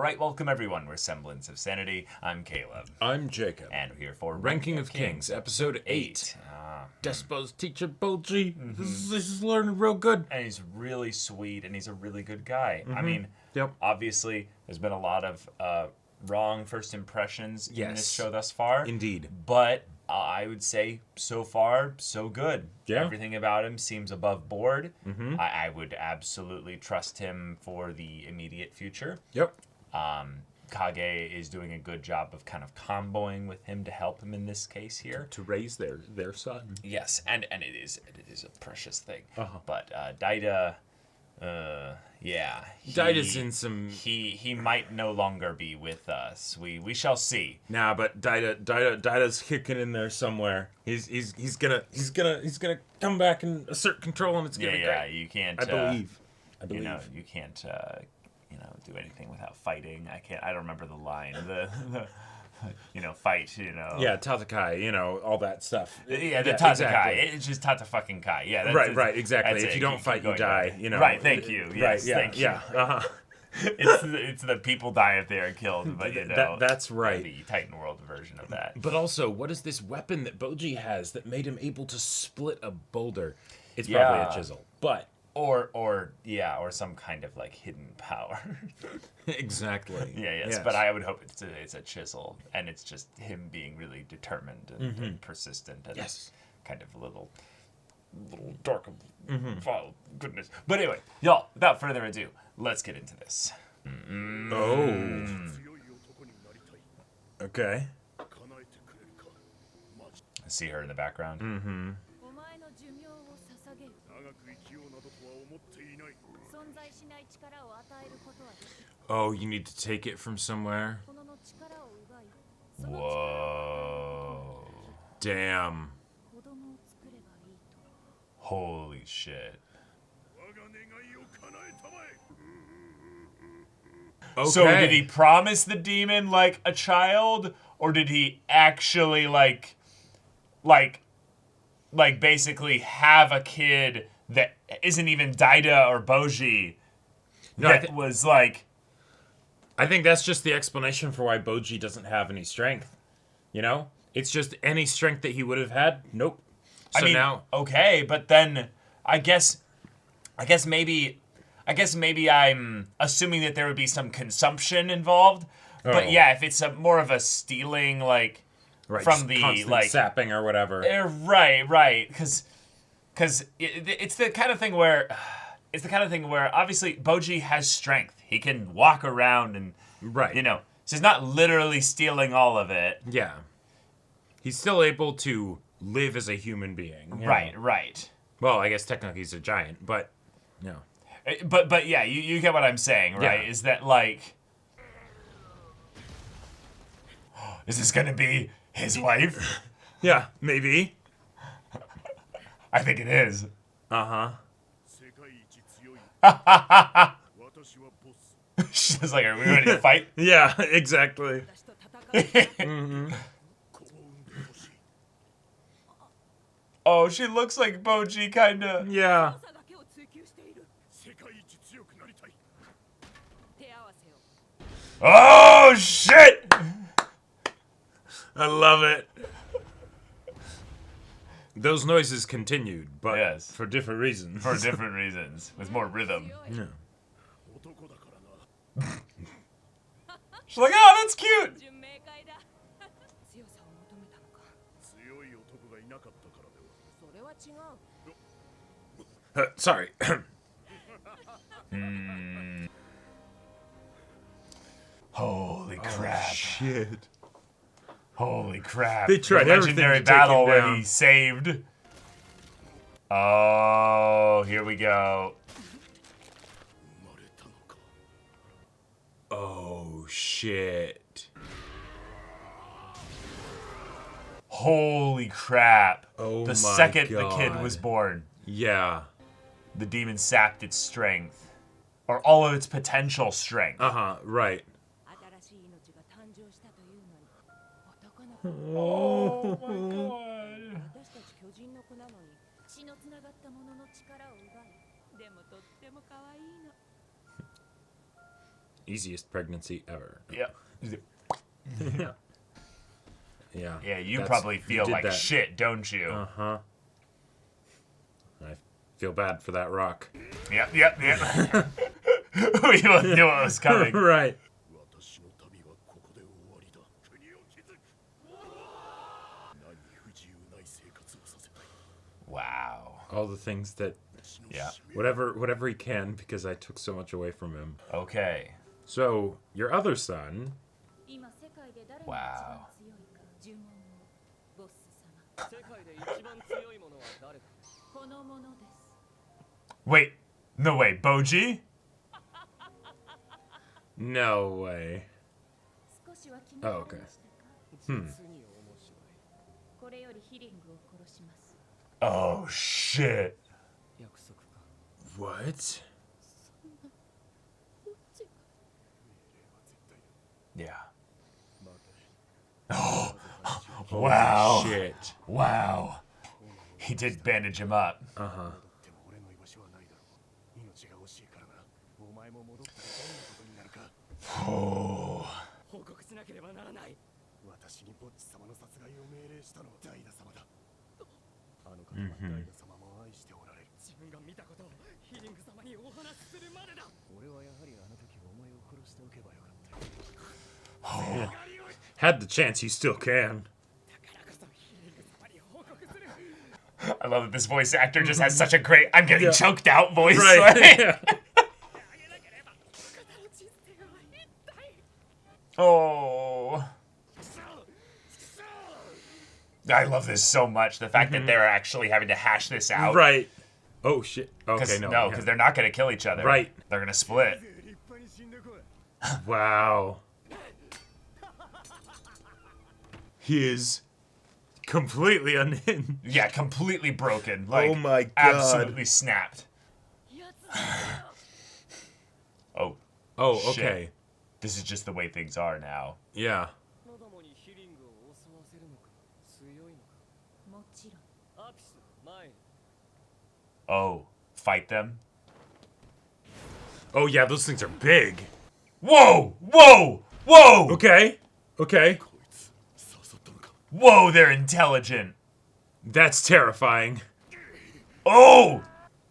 Alright, welcome everyone. We're Semblance of Sanity. I'm Caleb. I'm Jacob. And we're here for Ranking of Kings, Episode 8. Despo's teacher, Boji. This is learning real good. And he's really sweet, and he's a really good guy. I mean, obviously, there's been a lot of wrong first impressions in this show thus far. Indeed. But I would say, so far, so good. Yeah. Everything about him seems above board. I would absolutely trust him for the immediate future. Yep. Kage is doing a good job of kind of comboing with him to help him in this case here. To raise their son. Yes, and it is a precious thing. But Daida, Daida's in some... He might no longer be with us. We shall see. Nah, but Daida's kicking in there somewhere. He's gonna come back and assert control, and it's gonna be great. You can't. I believe. You can't. Do anything without fighting. I don't remember the line. Fight. Yeah, Tatakai. All that stuff. Yeah, the Tatakai. Exactly. It's just Tata fucking Kai. Yeah. Right. Exactly. If you don't fight, you die. Right. Thank you. Yes. Right. Thank you. Yeah. It's the people die if they are killed, but that's right. The Titan World version of that. But also, what is this weapon that Boji has that made him able to split a boulder? It's probably a chisel, but or some kind of like hidden power. Exactly. Yes. But I would hope it's a chisel, and it's just him being really determined and persistent, and kind of a little dark. Oh, goodness. But anyway, y'all, without further ado, let's get into this. Okay. I see her in the background. Oh, you need to take it from somewhere? Whoa. Damn. Holy shit. Okay. So did he promise the demon like a child, or did he actually like basically have a kid that isn't even Daida or Boji? No, that was like... I think that's just the explanation for why Boji doesn't have any strength. It's just any strength that he would have had. Nope. So now, okay, but then I guess maybe I'm assuming that there would be some consumption involved. But yeah, if it's more of a stealing, like from the like sapping or whatever. Right, because it's the kind of thing where obviously Boji has strength. He can walk around and so he's not literally stealing all of it. Yeah, he's still able to live as a human being. Right. Well, I guess technically he's a giant, but no. But yeah, you get what I'm saying, right? Yeah. Is that like, is this gonna be his wife? Yeah, maybe. I think it is. She's like, are we ready to fight? Yeah, exactly. Oh, she looks like Boji, kinda. Yeah. Oh, shit! I love it. Those noises continued, but for different reasons. For different reasons, with more rhythm. Yeah. She's like, oh, that's cute! Sorry. Holy crap. Shit. Holy crap. They tried the everything legendary to take battle him where down. he saved. Oh, here we go. Oh, shit. Holy crap. Oh, the my second God. the kid was born, Yeah. the demon sapped its strength. Or all of its potential strength. Right. Oh my God. easiest pregnancy ever. Yeah. Yeah. Yeah. Yeah, you That's- probably feel did like that. shit, don't you? Uh-huh. I feel bad for that rock. Yep. We both knew what was coming. Right. Wow. All the things that Yeah. whatever he can, because I took so much away from him. Okay. So your other son. Wow. Wait. No way. Boji? No way. Oh, okay. Oh shit. What? Yeah. Oh. Wow. Shit. Wow. He did bandage him up. Uh-huh. Oh. Had the chance, he still can. I love that this voice actor just has such a great I'm getting choked out voice. Right. Like- Oh. I love this so much. The fact that they're actually having to hash this out. Right. Oh shit. Okay, Because no. because they're not going to kill each other. Right. They're going to split. Wow. He is completely unhinged. Yeah, completely broken. Like, Oh my God. Absolutely snapped. Oh. Oh, Shit. okay. This is just the way things are now. Yeah. Oh. Fight them? Oh yeah, those things are big. Whoa! Whoa! Whoa! Okay. Okay. Whoa, they're intelligent. That's terrifying. Oh!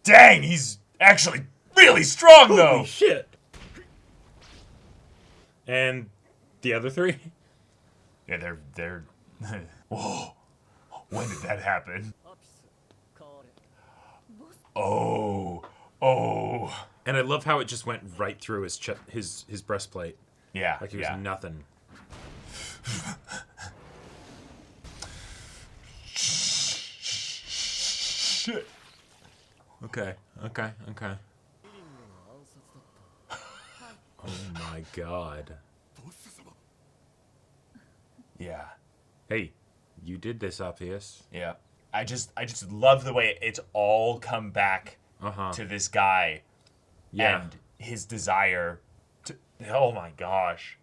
Dang, he's actually really strong, though. Holy shit. And the other three? Yeah, they're... Whoa. When did that happen? Oh. Oh. And I love how it just went right through his breastplate. Yeah, Like it was yeah. nothing. Shit. Okay. Oh my god. Yeah. Hey, you did this, Ophius. Yeah. I just love the way it's all come back Uh-huh. to this guy Yeah. and his desire to... Oh my gosh.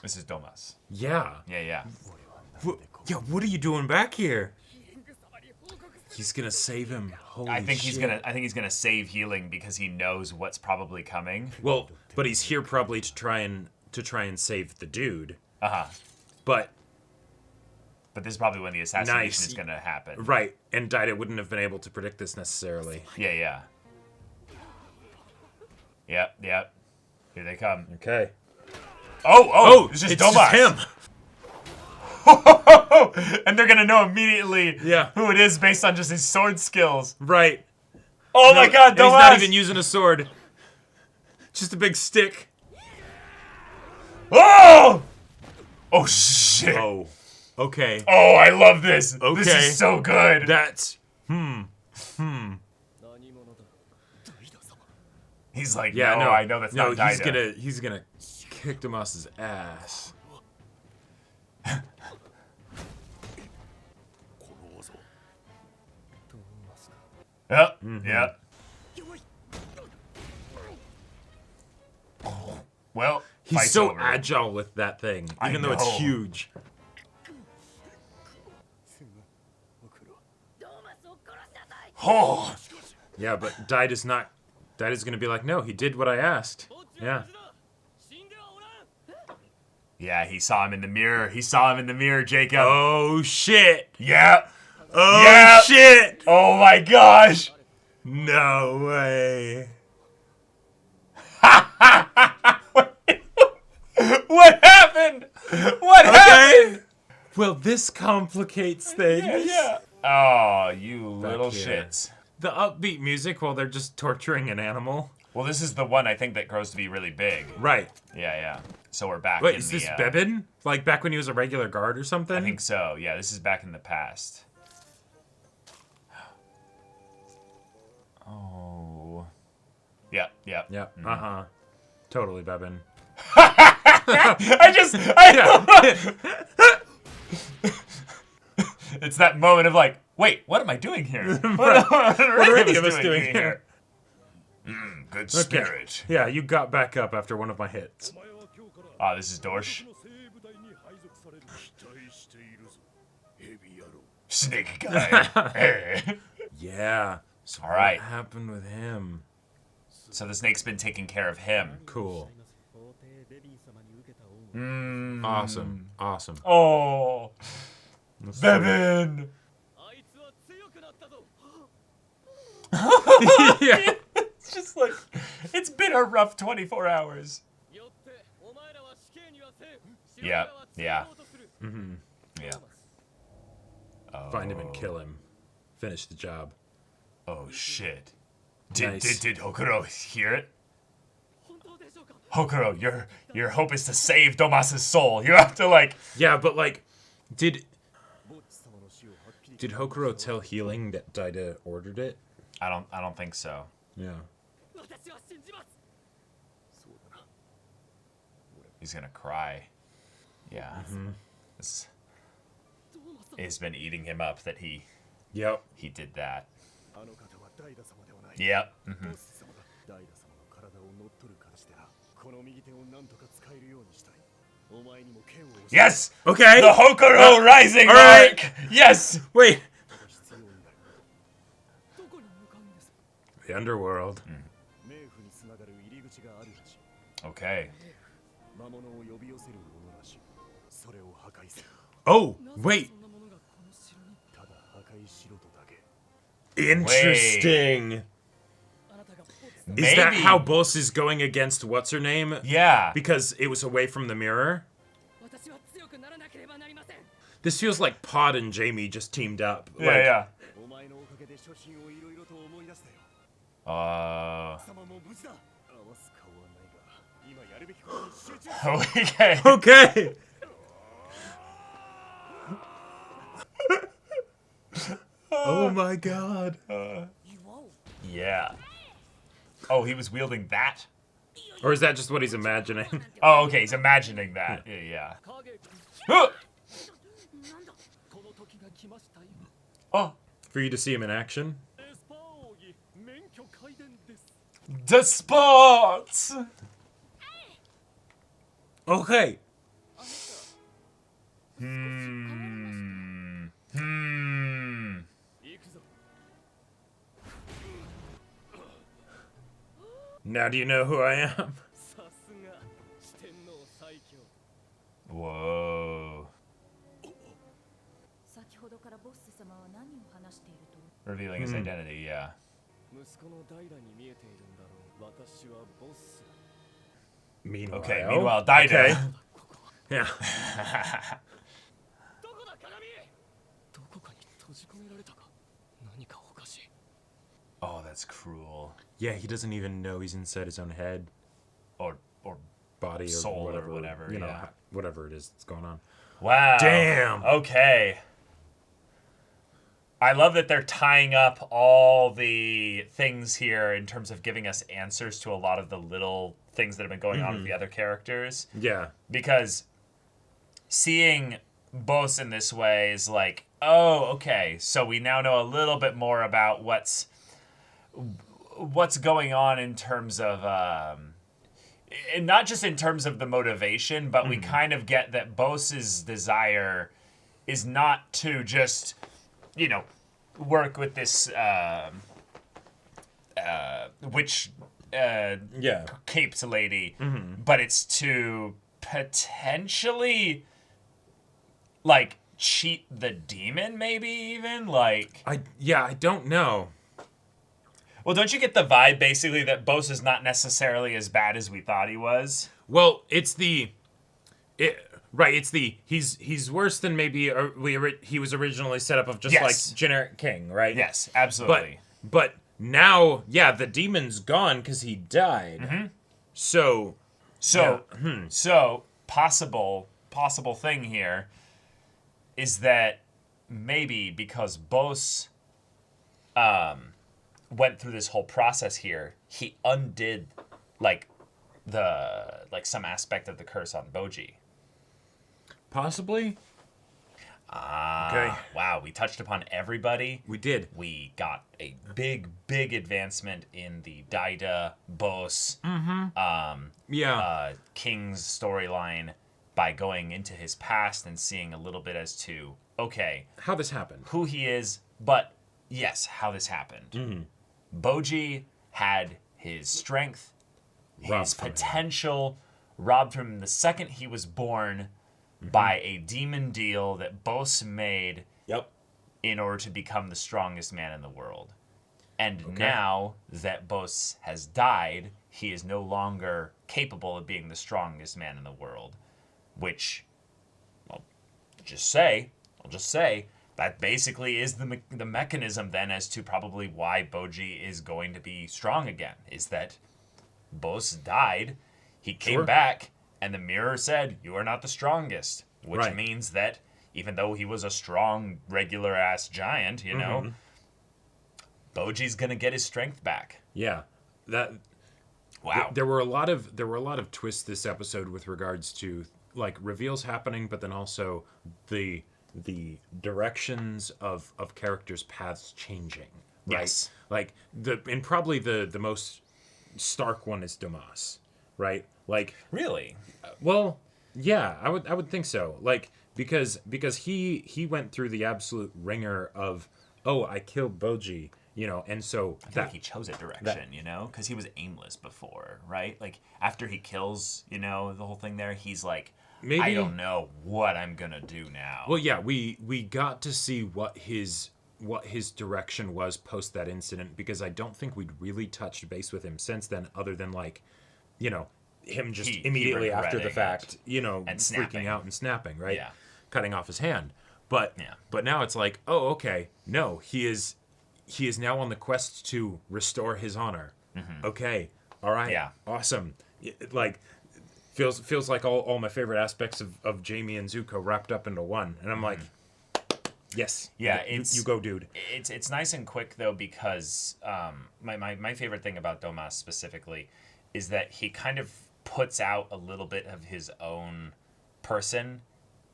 This is Domas. Yeah. Yeah. What are you doing back here? He's gonna save him. Holy I think shit. he's gonna save healing because he knows what's probably coming. Well, but he's here probably to try and save the dude. Uh-huh. But But this is probably when the assassination Nice. is gonna happen. right, and Daida wouldn't have been able to predict this necessarily. Yeah. Yep. Here they come. Okay. Oh, it's just it's Domas. just him. And they're gonna know immediately Yeah. who it is based on just his sword skills. Right. Oh my god, And he's Domas! not even using a sword. Just a big stick. Oh! Oh shit. Oh. Okay. Oh, I love this. This Okay. is so good. That's He's like, yeah, no, I know that's no, not he's Daida. he's gonna kick Damas's ass. Yep. Mm-hmm. Yep. Well, He's fight's so over. agile with that thing, I even though it's know. huge. Oh, Yeah, but Daida's not Daddy's gonna be like, no, he did what I asked. Yeah. Yeah, he saw him in the mirror. He saw him in the mirror, Jacob. Oh, shit. Yeah. Oh, Yeah. shit. Oh, my gosh. No way. What happened? What happened? Well, this complicates things. Yeah. Oh, you little here. shits. The upbeat music while they're just torturing an animal. Well, this is the one I think that grows to be really big. Right. Yeah. So we're back Wait, in is the... this Bebin? Like back when he was a regular guard or something? I think so. Yeah, this is back in the past. Oh. Yeah. Yeah. Uh-huh. Totally Bebin. It's that moment of like, wait, what am I doing here? What are any of us doing here? Good spirit. Yeah, you got back up after one of my hits. Oh, this is Dorsch. Snake guy. Hey. Yeah. So all right. What happened with him? So the snake's been taking care of him. Cool. Awesome. Oh. Bebin! Yeah. It's just like, it's been a rough 24 hours. Yeah. Mm-hmm. Yeah. Oh. Find him and kill him. Finish the job. Oh, shit. Did Hokuro hear it? Hokuro, your hope is to save Domas's soul. You have to, like... Yeah, but, like, did Hokuro tell Healing that Daida ordered it? I don't think so. Yeah. He's gonna cry. Yeah. Mm-hmm. It's been eating him up that he did that. Yep. Mm-hmm. Yes! Okay! The Hokuro Rising arc! Yes! Wait! The underworld. Okay. Oh, wait! Interesting! Is that how Boss is going against what's-her-name? Yeah. Because it was away from the mirror? This feels like Pod and Jamie just teamed up. Yeah. Okay. Okay! Oh my god. Yeah. Oh, he was wielding that? Or is that just what he's imagining? Oh, okay, he's imagining that. Yeah. Huh! Oh. For you to see him in action? The sports! Okay. Now do you know who I am? Whoa. Revealing his identity, yeah. Meanwhile, Daida. Okay. Yeah. Oh, that's cruel. Yeah, he doesn't even know he's inside his own head. Or body or soul whatever, or whatever, you know, yeah. whatever it is that's going on. Wow. Damn. Okay. I love that they're tying up all the things here in terms of giving us answers to a lot of the little things that have been going on with the other characters. Yeah. Because seeing Boss in this way is like, oh, okay, so we now know a little bit more about what's going on in terms of and not just in terms of the motivation, but we kind of get that Boss's desire is not to just, work with this witch Yeah. caped lady, but it's to potentially like cheat the demon, maybe even like. I don't know. Well, don't you get the vibe basically that Bose is not necessarily as bad as we thought he was? Well, it's he's worse than maybe he was originally set up of just Yes. like generic king, right? Yes, absolutely. But now, yeah, the demon's gone because he died. So possible thing here is that maybe because Bose went through this whole process here, he undid like some aspect of the curse on Boji. possibly. Okay. Wow, we touched upon everybody. We did. We got a big advancement in the Daida Bose King's storyline by going into his past and seeing a little bit as to, okay, How this happened. who he is, but yes, how this happened. Boji had his strength, Robbed his from him. potential robbed from him the second he was born by a demon deal that Bose made Yep. in order to become the strongest man in the world. And now that Bose has died, he is no longer capable of being the strongest man in the world. Which, I'll just say, that basically is the mechanism then as to probably why Boji is going to be strong again. Is that Bose died, he came back, and the mirror said, "You are not the strongest." Which Right. means that even though he was a strong, regular-ass giant, you know, Boji's gonna get his strength back. Yeah. That. Wow. There were a lot of twists this episode with regards to like reveals happening, but then also the directions of characters' paths changing. Right? Yes. Like probably the most stark one is Domas, right? Like, Really? well, yeah, I would think so. Like because he went through the absolute ringer of, oh, I killed Boji, you know, and so I feel like he chose a direction, you know, because he was aimless before, right? Like after he kills, you know, the whole thing there, he's like, maybe I don't know what I'm gonna do now. Well, yeah, we got to see what his direction was post that incident, because I don't think we'd really touched base with him since then, other than like, you know, him just He immediately after the regretting fact, you know, and freaking snapping. out and snapping, right? Yeah. Cutting off his hand. But Yeah. but now it's like, oh, okay, no, he is now on the quest to restore his honor. Okay, all right, Yeah. awesome. Like feels like all my favorite aspects of Jamie and Zuko wrapped up into one, and I'm like, yes, Yeah, you go, dude. It's nice and quick though, because my favorite thing about Domas specifically is that he kind of puts out a little bit of his own person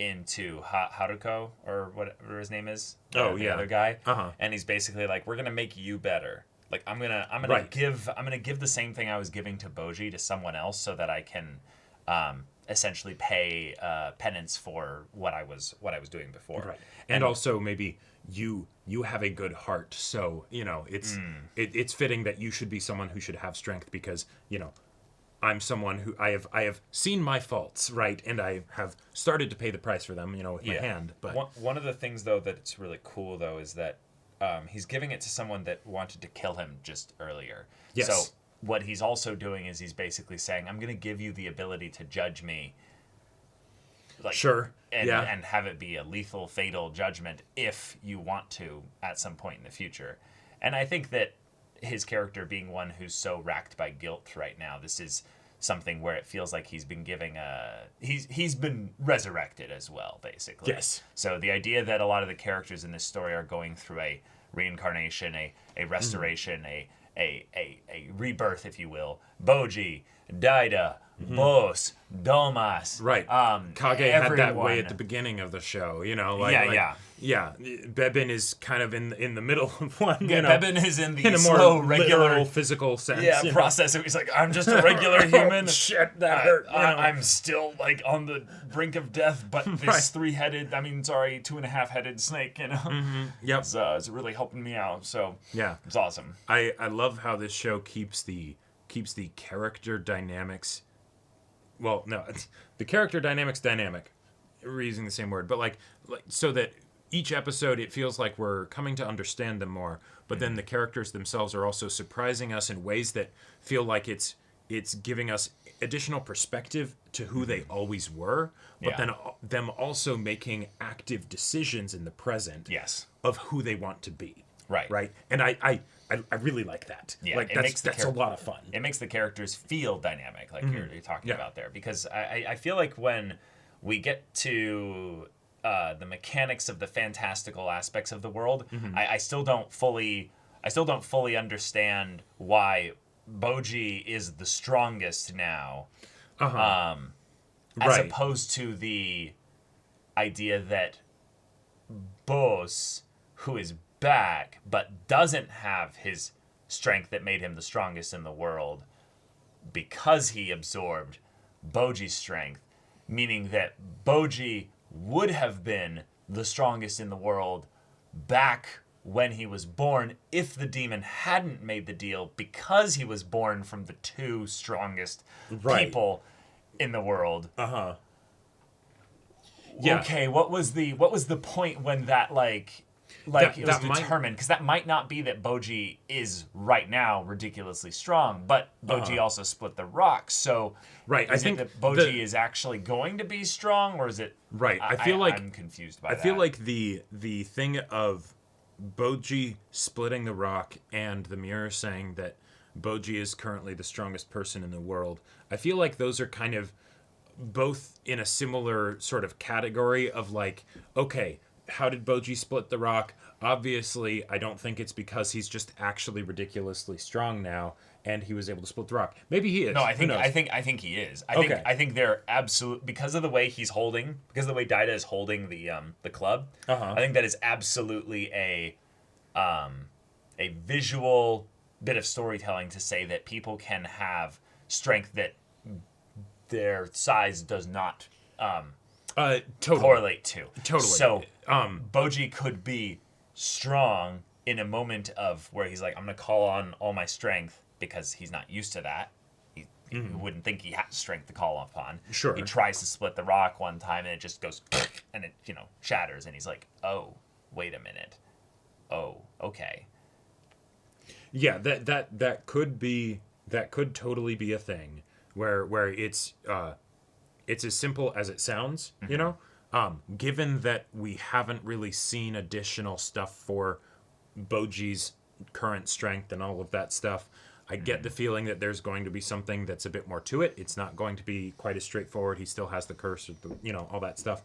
into Haruko, or whatever his name is. Oh, the yeah. other guy. Uh-huh. And he's basically like, we're gonna make you better. Like I'm gonna Right. give the same thing I was giving to Boji to someone else so that I can essentially pay penance for what I was Right. doing before. And also maybe you have a good heart, so you know it's fitting that you should be someone who should have strength, because you know I'm someone who I have seen my faults, right, and I have started to pay the price for them, you know, with my hand. But one of the things though that's really cool though is that he's giving it to someone that wanted to kill him just earlier. Yes. So what he's also doing is he's basically saying, I'm going to give you the ability to judge me. Like, Sure. And, Yeah. and have it be a lethal, fatal judgment if you want to at some point in the future. And I think that his character being one who's so racked by guilt right now, this is something where it feels like he's been giving he's been resurrected as well, basically. Yes. So the idea that a lot of the characters in this story are going through a reincarnation, a restoration, a rebirth, if you will. Boji, Daida, Bos, Domas. Right. Kage had that way at the beginning of the show, Yeah, Bebin is kind of in the middle of one. Bebin is in the in a slow, more regular literal, physical sense. Yeah, process. He's like, I'm just a regular human. Shit, that hurt. I'm still like on the brink of death, but this 2.5-headed snake, Yep. It's really helping me out. So yeah, it's awesome. I love how this show keeps the character dynamics. Well, no, the character dynamics dynamic. We're using the same word, but like so that each episode it feels like we're coming to understand them more, but then the characters themselves are also surprising us in ways that feel like it's giving us additional perspective to who they always were, but then them also making active decisions in the present of who they want to be. Right. And I really like that. Yeah, like that's a lot of fun. It makes the characters feel dynamic, like you're talking about there, because I feel like when we get to the mechanics of the fantastical aspects of the world, I still don't fully understand why Boji is the strongest now, as opposed to the idea that Bos, who is back but doesn't have his strength that made him the strongest in the world, because he absorbed Boji's strength, meaning that Boji would have been the strongest in the world back when he was born if the demon hadn't made the deal, because he was born from the two strongest people in the world. Yeah. Okay, what was the point when that it was determined? Because that might not be that Boji is right now ridiculously strong, but Boji also split the rock. So I think that Boji is actually going to be strong, or is it? Right. I feel like I'm confused by that. I feel like the thing of Boji splitting the rock and the mirror saying that Boji is currently the strongest person in the world, I feel like those are kind of both in a similar sort of category of like, okay, how did Boji split the rock? Obviously, I don't think it's because he's just actually ridiculously strong now and he was able to split the rock. Maybe he is. No, I think he is. I think they're absolute, because of the way Daida is holding the club. I think that is absolutely a visual bit of storytelling to say that people can have strength that their size does not correlate to. Totally. So Boji could be strong in a moment of where he's like, I'm going to call on all my strength, because he's not used to that. He wouldn't think he has strength to call upon. Sure. He tries to split the rock one time and it just goes and it shatters, and he's like, oh, wait a minute. Oh, okay. Yeah, that could totally be a thing where it's as simple as it sounds, given that we haven't really seen additional stuff for Boji's current strength and all of that stuff. I get the feeling that there's going to be something that's a bit more to it. It's not going to be quite as straightforward. He still has the curse, all that stuff.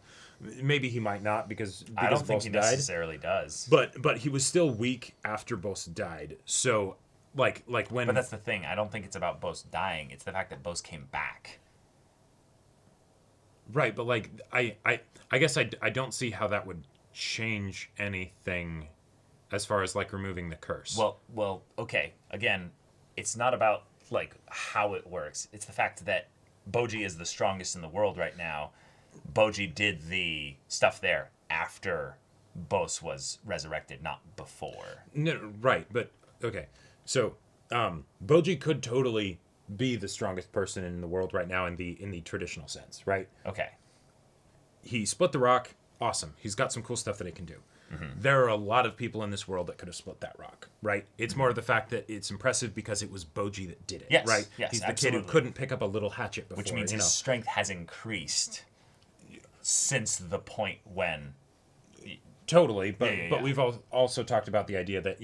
Maybe he might not because I don't think Boss he died. Necessarily does. But he was still weak after Boss died. So like when. But that's the thing. I don't think it's about Boss dying. It's the fact that Boss came back. Right, but like I guess I don't see how that would change anything as far as like removing the curse. Well, okay. Again, it's not about like how it works. It's the fact that Boji is the strongest in the world right now. Boji did the stuff there after Bos was resurrected, not before. No, right, but okay. So, Boji could totally be the strongest person in the world right now in the traditional sense, right? Okay. He split the rock. Awesome. He's got some cool stuff that he can do. There are a lot of people in this world that could have split that rock, right? It's more of the fact that it's impressive because it was Boji that did it, yes, right? Yes, he's the absolutely. kid who couldn't pick up a little hatchet before. Which means his strength has increased since the point when... Totally, but we've also talked about the idea that,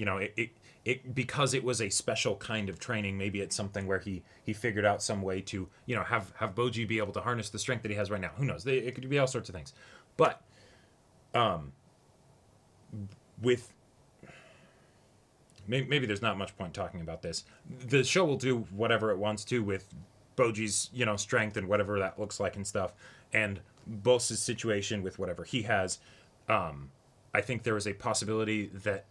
it because it was a special kind of training, maybe it's something where he figured out some way to, have Boji be able to harness the strength that he has right now. Who knows? It could be all sorts of things. But... with maybe there's not much point talking about this. The show will do whatever it wants to with Boji's, strength and whatever that looks like and stuff, and Boss's situation with whatever he has, I think there is a possibility that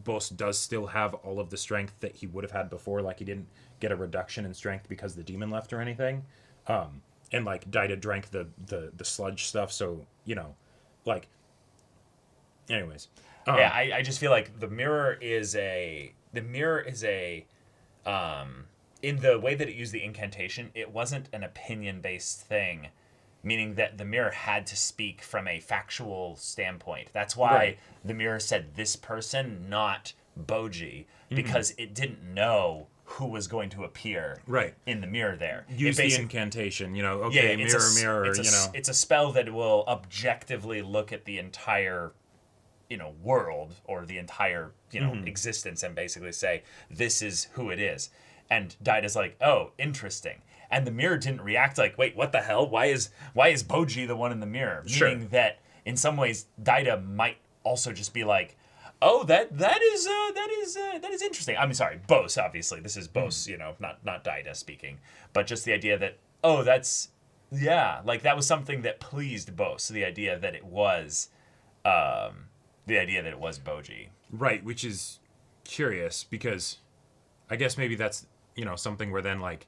Boss does still have all of the strength that he would have had before. Like, he didn't get a reduction in strength because the demon left or anything. And, like, Daida drank the sludge stuff, so, like... Anyways. Yeah, I just feel like the mirror is a... in the way that it used the incantation, it wasn't an opinion-based thing, meaning that the mirror had to speak from a factual standpoint. That's why the mirror said this person, not Boji, because it didn't know who was going to appear in the mirror there. Use the incantation, okay, mirror, It's a spell that will objectively look at the entire, world or the entire, existence and basically say, this is who it is. And Daida's like, oh, interesting. And the mirror didn't react like, wait, what the hell? Why is Boji the one in the mirror? Meaning that in some ways, Daida might also just be like, oh, that is interesting. I'm sorry, Boss, obviously. This is Boss, not Daida speaking. But just the idea that, oh, like that was something that pleased Boss. The idea that it was Boji. Right, which is curious because I guess maybe that's, something where then, like,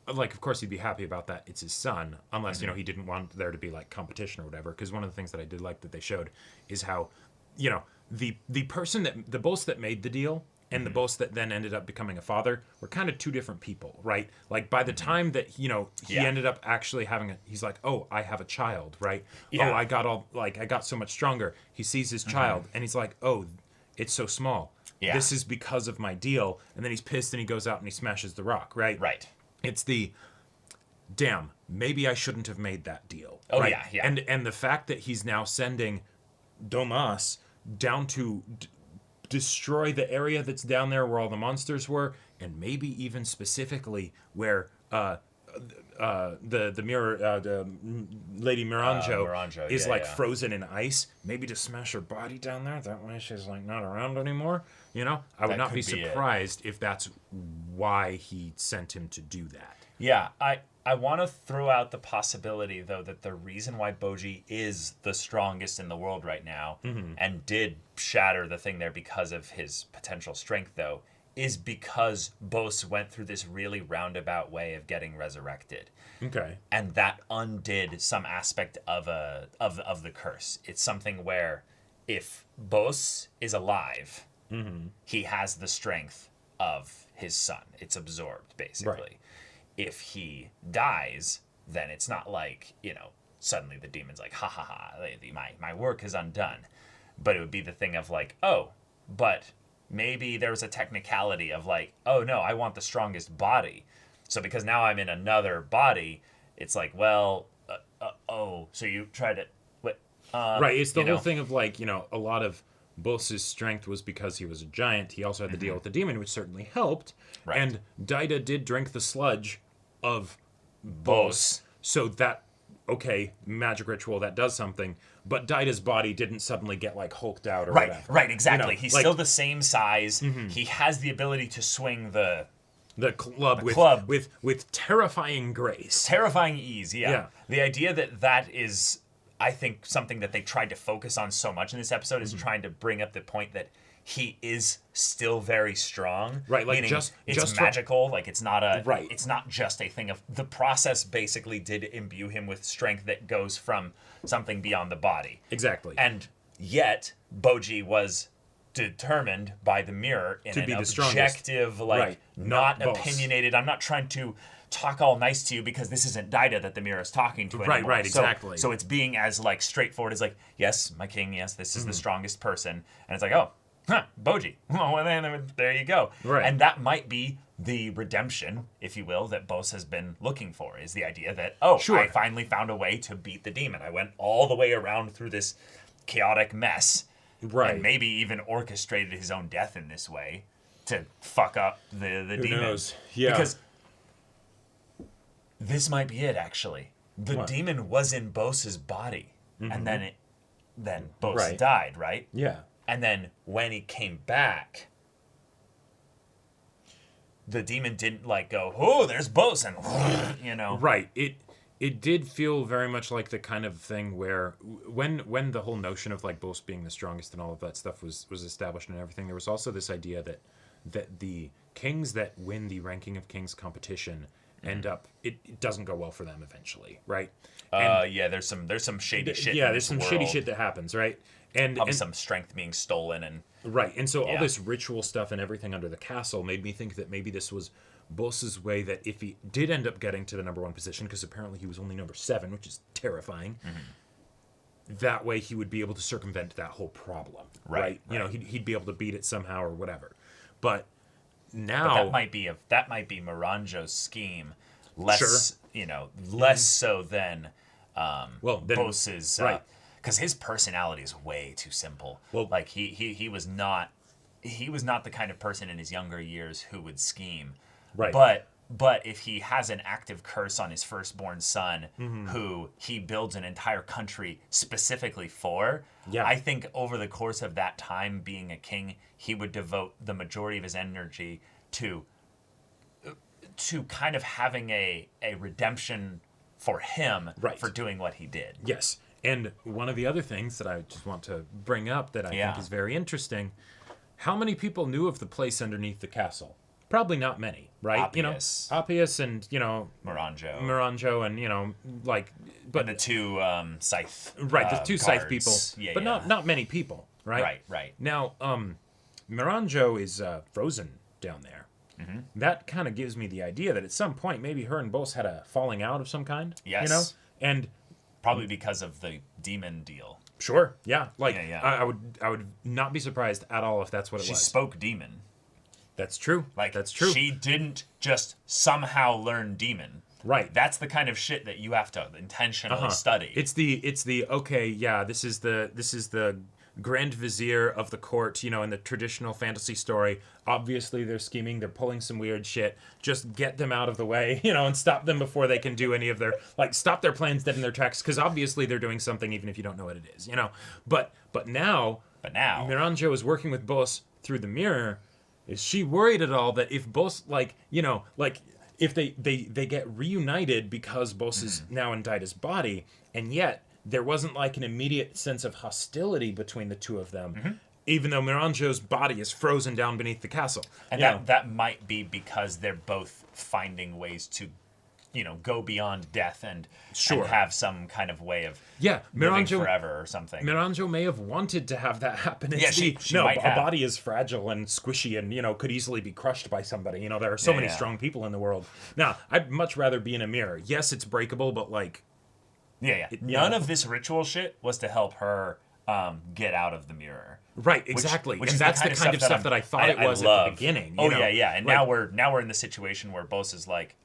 of course he'd be happy about that. It's his son, unless, he didn't want there to be, like, competition or whatever. Because one of the things that I did like that they showed is how, the person the boss that made the deal and the boss that then ended up becoming a father were kind of two different people, right? Like, by the time that, he ended up actually having he's like, oh, I have a child, right? Yeah. Oh, I got so much stronger. He sees his child and he's like, oh, it's so small. Yeah. This is because of my deal. And then he's pissed and he goes out and he smashes the rock, right? Right. It's damn, maybe I shouldn't have made that deal. Oh, right? yeah. And the fact that he's now sending Domas down to destroy the area that's down there where all the monsters were, and maybe even specifically where the mirror, the Lady Miranjo is frozen in ice, maybe to smash her body down there. That way she's like not around anymore. I would not be surprised if that's why he sent him to do that. Yeah, I want to throw out the possibility, though, that the reason why Boji is the strongest in the world right now and did shatter the thing there because of his potential strength, though, is because Boss went through this really roundabout way of getting resurrected. Okay. And that undid some aspect of the curse. It's something where if Boss is alive, he has the strength of his son. It's absorbed, basically. Right. If he dies, then it's not like, suddenly the demon's like, ha ha ha, my work is undone. But it would be the thing of like, oh, but maybe there was a technicality of like, oh no, I want the strongest body. So because now I'm in another body, it's like, well, so you tried to... right, it's the whole thing of like, a lot of Boss's strength was because he was a giant. He also had to deal with the demon, which certainly helped. Right. And Daida did drink the sludge of Boss. So that, okay, magic ritual, that does something. But Daida's body didn't suddenly get like hulked out or whatever. Right, exactly. He's still the same size. He has the ability to swing the club with terrifying grace. Terrifying ease, yeah. The idea that is, I think, something that they tried to focus on so much in this episode is trying to bring up the point that he is still very strong. Right, like it's magical. Like it's not it's not just a thing of the process. Basically, did imbue him with strength that goes from something beyond the body. Exactly. And yet, Boji was determined by the mirror in an objective, not opinionated. I'm not trying to talk all nice to you because this isn't Daida that the mirror is talking to anymore. Right, exactly. So it's being as straightforward as yes, my king, yes, this is the strongest person, and it's like, oh, Boji. Well, then there you go. Right. And that might be the redemption, if you will, that Boss has been looking for, is the idea that, I finally found a way to beat the demon. I went all the way around through this chaotic mess, and maybe even orchestrated his own death in this way to fuck up the Who demon. Knows? Yeah. Because this might be it, actually. The demon was in Boss's body, and then Boss died, right? Yeah. And then when he came back, the demon didn't like go, oh, there's Bose, and you know. Right. It did feel very much like the kind of thing where when the whole notion of like Bose being the strongest and all of that stuff was established and everything, there was also this idea that the kings that win the ranking of kings competition end up it doesn't go well for them eventually, right? Yeah, there's some shady shit. Yeah, there's some shady shit that happens, right? And some strength being stolen and right. And so all this ritual stuff and everything under the castle made me think that maybe this was Bose's way, that if he did end up getting to the number 1 position, because apparently he was only number 7, which is terrifying, that way he would be able to circumvent that whole problem, right? You know, he'd be able to beat it somehow or whatever. But now that might be Miranjo's scheme, less less so than Bose's, right? Because his personality is way too simple. Well, like he was not the kind of person in his younger years who would scheme. Right. But if he has an active curse on his firstborn son, who he builds an entire country specifically for, I think over the course of that time being a king, he would devote the majority of his energy to kind of having a redemption for him for doing what he did. Yes. And one of the other things that I just want to bring up that I think is very interesting, how many people knew of the place underneath the castle? Probably not many, right? Appius and, Miranjo and, but and the two scythe the two scythe people, but not not many people, right? Right. Now, Miranjo is frozen down there. That kind of gives me the idea that at some point maybe her and Bose had a falling out of some kind. Yes. And probably because of the demon deal. Sure. Yeah. I would not be surprised at all if that's what it was. She spoke demon. That's true. That's true. She didn't just somehow learn demon. Right. That's the kind of shit that you have to intentionally study. It's the okay, yeah, this is the Grand Vizier of the court, in the traditional fantasy story. Obviously they're scheming, they're pulling some weird shit. Just get them out of the way, and stop them before they can do any of their stop their plans dead in their tracks, because obviously they're doing something even if you don't know what it is, But now Miranjo is working with Bose through the mirror. Is she worried at all that if Bose, if they get reunited because Bose is now in Daida's body, and yet there wasn't an immediate sense of hostility between the two of them, even though Miranjo's body is frozen down beneath the castle. And that might be because they're both finding ways to, go beyond death and have some kind of way of living forever or something. Miranjo may have wanted to have that happen. She might have. A body is fragile and squishy and, could easily be crushed by somebody. There are so many strong people in the world. Now, I'd much rather be in a mirror. Yes, it's breakable, but None of this ritual shit was to help her get out of the mirror. Right, exactly. Which and that's the kind of stuff that I thought it was at the beginning. And now we're in the situation where Bose is like,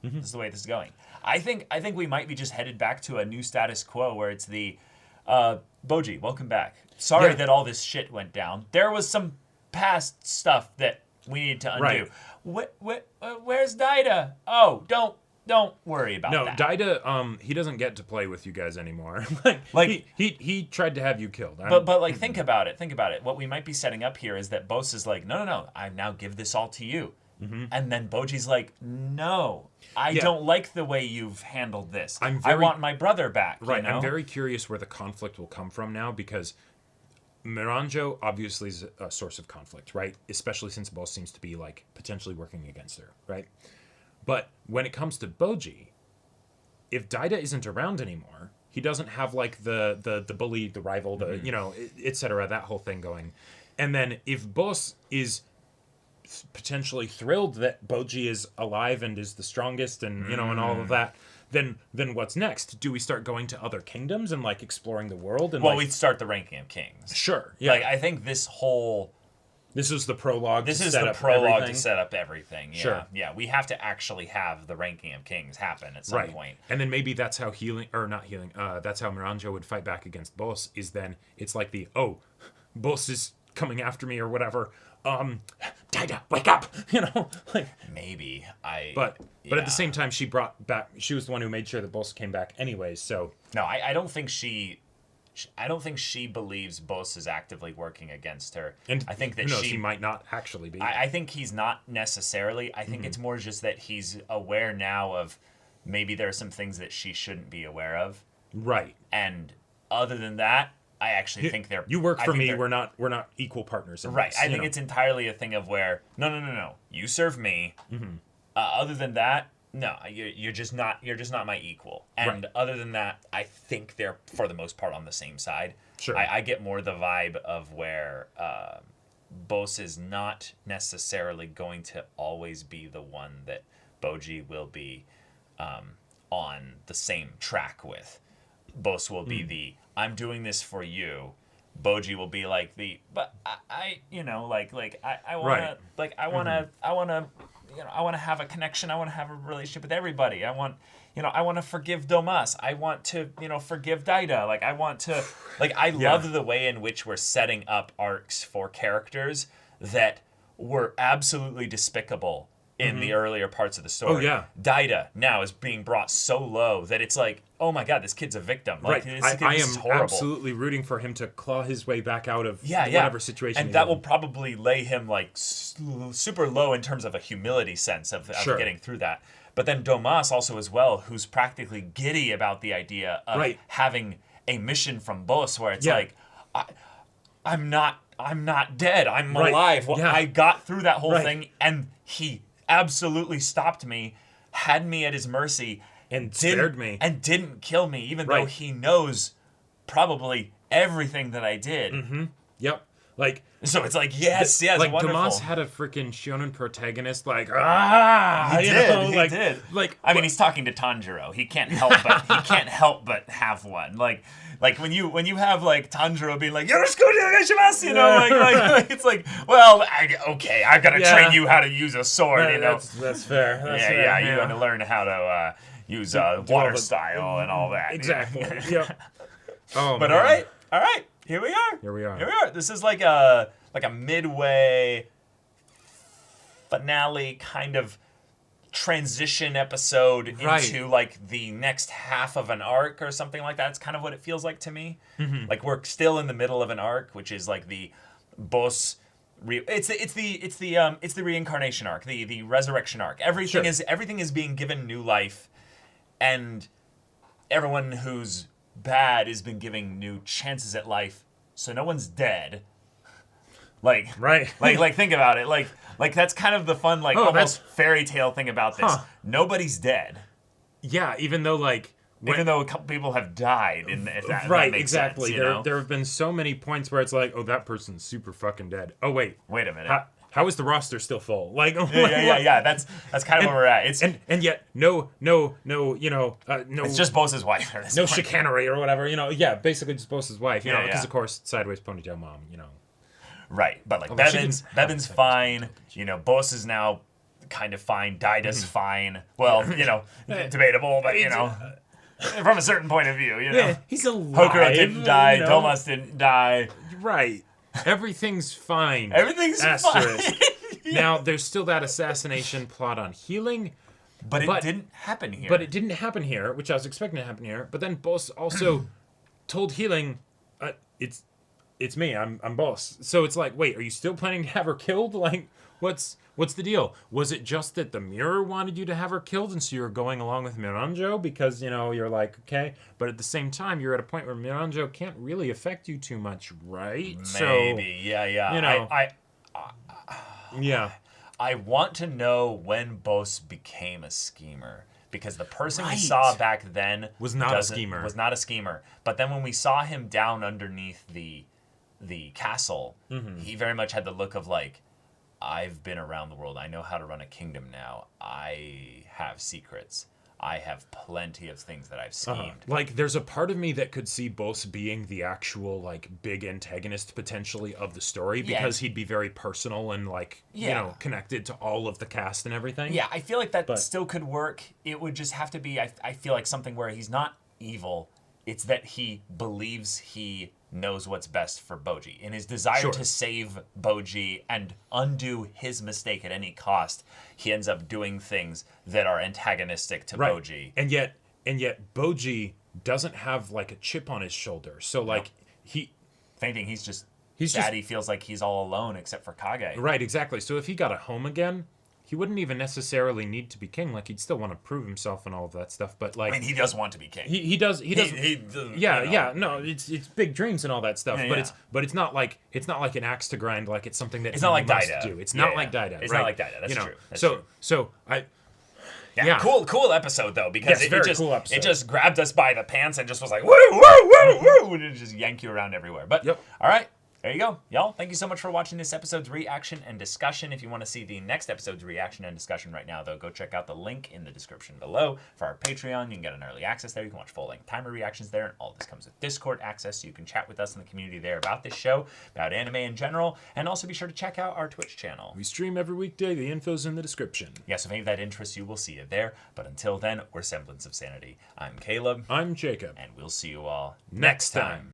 this is the way this is going. I think we might be just headed back to a new status quo where it's the Boji, welcome back. Sorry that all this shit went down. There was some past stuff that we need to undo. Right. Where's Daida? Oh, don't worry about that. No, Daida, he doesn't get to play with you guys anymore. He tried to have you killed. But think about it. What we might be setting up here is that Bose is like, no, I now give this all to you. And then Boji's like, no, I don't like the way you've handled this. I want my brother back. Right. I'm very curious where the conflict will come from now, because Miranjo obviously is a source of conflict, right? Especially since Bose seems to be potentially working against her, right? But when it comes to Boji, if Daida isn't around anymore, he doesn't have the bully, the rival, etc., that whole thing going. And then if Bose is potentially thrilled that Boji is alive and is the strongest and and all of that, then what's next? Do we start going to other kingdoms and exploring the world? And we'd start the ranking of kings. Sure. Yeah. I think this is the prologue. This is the prologue to set up everything. Yeah. Sure. Yeah. We have to actually have the ranking of kings happen at some point. And then maybe that's how that's how Miranjo would fight back against Bose. Is then it's Bose is coming after me or whatever. Daida, wake up! Maybe But at the same time, she was the one who made sure that Bose came back anyways. So no, I don't think she I don't think she believes Boss is actively working against her. And I think that who knows, he might not actually be. I think he's not necessarily. I think it's more just that he's aware now of maybe there are some things that she shouldn't be aware of. Right. And other than that, I actually think they're... You work for me, we're not equal partners in right. this, I think it's entirely a thing of where, no. You serve me. Other than that, no, you're just not my equal. And other than that, I think they're for the most part on the same side. Sure. I get more the vibe of where Boss is not necessarily going to always be the one that Boji will be on the same track with. Boss will be the I'm doing this for you. Boji will be like but I want to have a connection. I want to have a relationship with everybody. I want to forgive Domas. I want to, forgive Daida. I love the way in which we're setting up arcs for characters that were absolutely despicable in the earlier parts of the story. Oh, yeah. Daida now is being brought so low that it's like, oh my God, this kid's a victim. Right. This I is am horrible. absolutely rooting for him to claw his way back out of whatever situation and he's that in. will probably lay him super low in terms of a humility sense of getting through that. But then Domas also as well, who's practically giddy about the idea of having a mission from Boss where it's like, I'm not dead. I'm alive. Well, I got through that whole thing, and he absolutely stopped me, had me at his mercy, and spared me, and didn't kill me, even though he knows probably everything that I did. Yep. So it's like, yes, wonderful. Damas had a freaking shonen protagonist, he did. I mean, he's talking to Tanjiro. He can't help but have one. Like when you have Tanjiro being like, "Yoroshiku onegaishimasu," it's like, well, I've got to train you how to use a sword. That's fair. You got to learn how to use water style and all that. Exactly. Yep. Oh, but man. all right. Here we are. This is like a midway finale kind of transition episode into the next half of an arc or something like that. It's kind of what it feels like to me. Like we're still in the middle of an arc, which is like the Boss. It's the reincarnation arc, the resurrection arc. Everything is being given new life, and everyone who's bad has been giving new chances at life, so no one's dead. Think about it. Like that's kind of the fun, almost fairy tale thing about this. Nobody's dead. Yeah, even though even though a couple people have died in that. Right, that makes exactly. Sense, there have been so many points where it's like, oh, that person's super fucking dead. Oh wait a minute. How is the roster still full? Yeah. That's kind of where we're at. It's and yet no. No. It's just Boss's wife. No chicanery or whatever. Yeah, basically just Boss's wife. Because of course, sideways ponytail mom. Right, but Bevan's fine. Boss is now kind of fine. Daida's fine. Well, debatable, but from a certain point of view, he's alive. Hokuro didn't die. Domas didn't die. Right. Everything's fine. Everything's fine. Now, there's still that assassination plot on Healing. But it didn't happen here. Which I was expecting to happen here. But then Boss also told Healing, it's me, I'm Boss. So it's like, wait, are you still planning to have her killed? What's the deal? Was it just that the mirror wanted you to have her killed, and so you're going along with Miranjo because, you're like, okay. But at the same time, you're at a point where Miranjo can't really affect you too much, right? Maybe, yeah. I want to know when Boss became a schemer. Because the person we saw back then was not a schemer. But then when we saw him down underneath the castle, he very much had the look of I've been around the world. I know how to run a kingdom now. I have secrets. I have plenty of things that I've schemed. There's a part of me that could see Boss being the actual, big antagonist, potentially, of the story, because he'd be very personal and, connected to all of the cast and everything. Yeah, I feel like that still could work. It would just have to be, I feel like, something where he's not evil. It's that he believes he knows what's best for Boji. In his desire to save Boji and undo his mistake at any cost, he ends up doing things that are antagonistic to Boji. And yet Boji doesn't have like a chip on his shoulder. So like he. If anything, he's sad. He feels like he's all alone except for Kage. Right, exactly. So if he got a home again, he wouldn't even necessarily need to be king. Like he'd still want to prove himself and all of that stuff. But like, I mean, he does want to be king. He does. Yeah. No, it's big dreams and all that stuff. Yeah, but it's not like an axe to grind. Like it's something that it's not like Daida. Do. It's not like Daida. It's right? not like Daida. That's true. That's true. true. So I. Yeah, cool episode though, because cool episode. It just grabbed us by the pants and just was like woo woo woo woo, and it just yanked you around everywhere. But all right. There you go, y'all. Thank you so much for watching this episode's reaction and discussion. If you want to see the next episode's reaction and discussion right now, though, go check out the link in the description below for our Patreon. You can get an early access there. You can watch full-length timer reactions there, and all this comes with Discord access, so you can chat with us in the community there about this show, about anime in general, and also be sure to check out our Twitch channel. We stream every weekday. The info's in the description. Yes, if any of that interests you, we'll see you there. But until then, we're Semblance of Sanity. I'm Caleb. I'm Jacob. And we'll see you all next time.